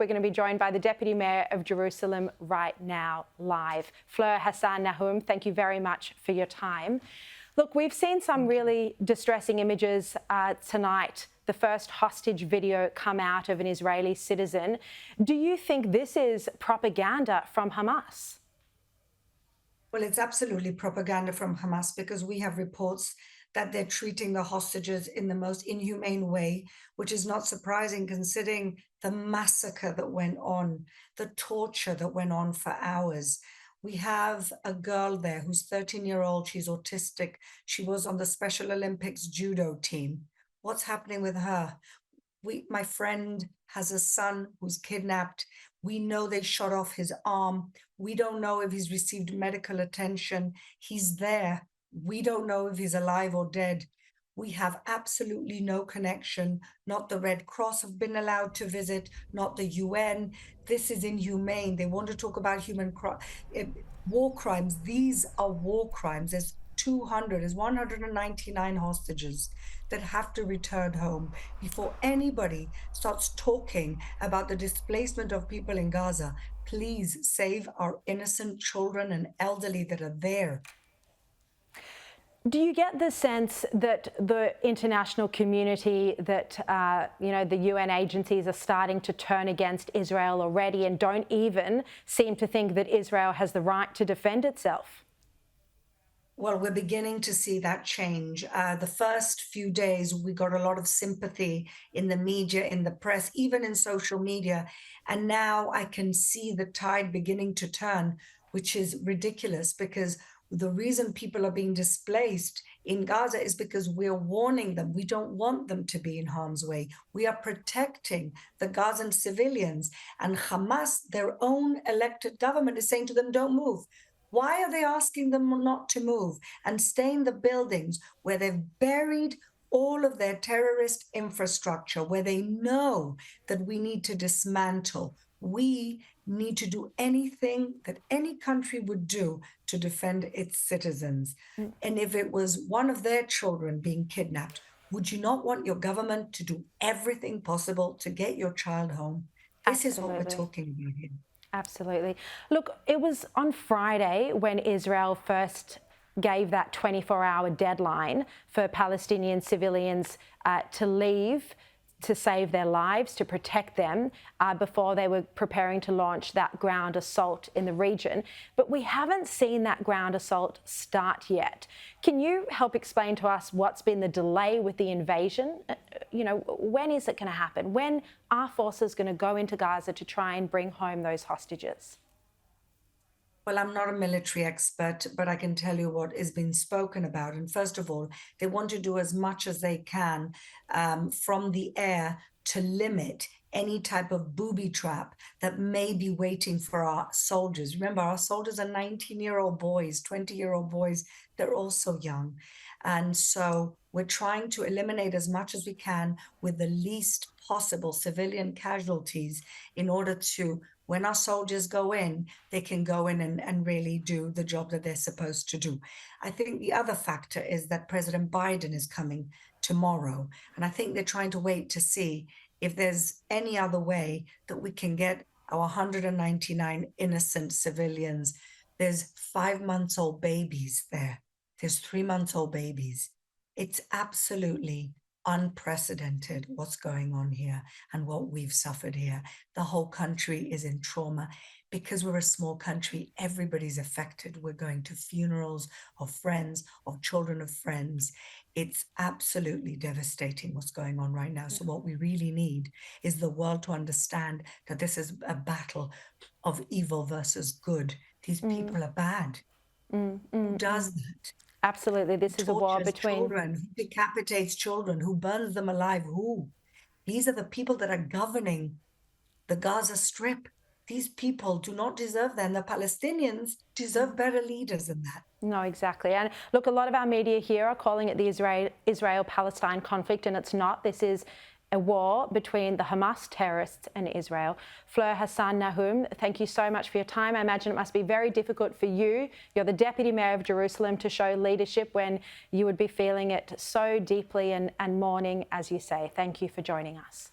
We're going to be joined by the Deputy Mayor of Jerusalem right now, live. Fleur Hassan-Nahoum, thank you very much for your time. Look, we've seen some really distressing images tonight. The first hostage video come out of an Israeli citizen. Do you think this is propaganda from Hamas? Well, it's absolutely propaganda from Hamas because we have reports that they're treating the hostages in the most inhumane way, which is not surprising considering the massacre that went on, the torture that went on for hours. We have a girl there who's 13-year-old. She's autistic. She was on the Special Olympics judo team. What's happening with her? My friend has a son who's kidnapped. We know they shot off his arm. We don't know if he's received medical attention. He's there. We don't know if he's alive or dead. We have absolutely no connection. Not the Red Cross have been allowed to visit, not the UN. This is inhumane. They want to talk about war crimes. These are war crimes. There's 199 hostages that have to return home before anybody starts talking about the displacement of people in Gaza. Please save our innocent children and elderly that are there. Do you get the sense that the international community, that the UN agencies are starting to turn against Israel already and don't even seem to think that Israel has the right to defend itself? Well, we're beginning to see that change. The first few days, we got a lot of sympathy in the media, in the press, even in social media. And now I can see the tide beginning to turn, which is ridiculous because the reason people are being displaced in Gaza is because we're warning them. We don't want them to be in harm's way. We are protecting the Gazan civilians. And Hamas, their own elected government, is saying to them, don't move. Why are they asking them not to move and stay in the buildings where they've buried all of their terrorist infrastructure, where they know that we need to dismantle? We need to do anything that any country would do to defend its citizens. And if it was one of their children being kidnapped, would you not want your government to do everything possible to get your child home? This is what we're talking about here. Absolutely. Look, it was on Friday when Israel first gave that 24-hour deadline for Palestinian civilians to leave, to save their lives, to protect them, before they were preparing to launch that ground assault in the region. But we haven't seen that ground assault start yet. Can you help explain to us what's been the delay with the invasion? When is it going to happen? When are forces going to go into Gaza to try and bring home those hostages? Well, I'm not a military expert, but I can tell you what is being spoken about. And first of all, they want to do as much as they can from the air to limit any type of booby trap that may be waiting for our soldiers. Remember, our soldiers are 19-year-old boys, 20-year-old boys. They're also young. And so we're trying to eliminate as much as we can with the least possible civilian casualties in order to, when our soldiers go in, they can go in and really do the job that they're supposed to do. I think the other factor is that President Biden is coming tomorrow. And I think they're trying to wait to see if there's any other way that we can get our 199 innocent civilians. There's 5-month-old babies there. There's 3-month-old babies. It's absolutely unprecedented what's going on here and what we've suffered here. The whole country is in trauma. Because we're a small country, everybody's affected. We're going to funerals of friends, of children of friends. It's absolutely devastating what's going on right now. So what we really need is the world to understand that this is a battle of evil versus good. These people are bad. Who does that? Absolutely. This is a war between children, who decapitates children, who burns them alive. Who? These are the people that are governing the Gaza Strip. These people do not deserve that. And the Palestinians deserve better leaders than that. No, exactly. And look, a lot of our media here are calling it the Israel-Palestine conflict, and it's not. This is a war between the Hamas terrorists and Israel. Fleur Hassan-Nahoum, thank you so much for your time. I imagine it must be very difficult for you. You're the Deputy Mayor of Jerusalem, to show leadership when you would be feeling it so deeply and mourning, as you say. Thank you for joining us.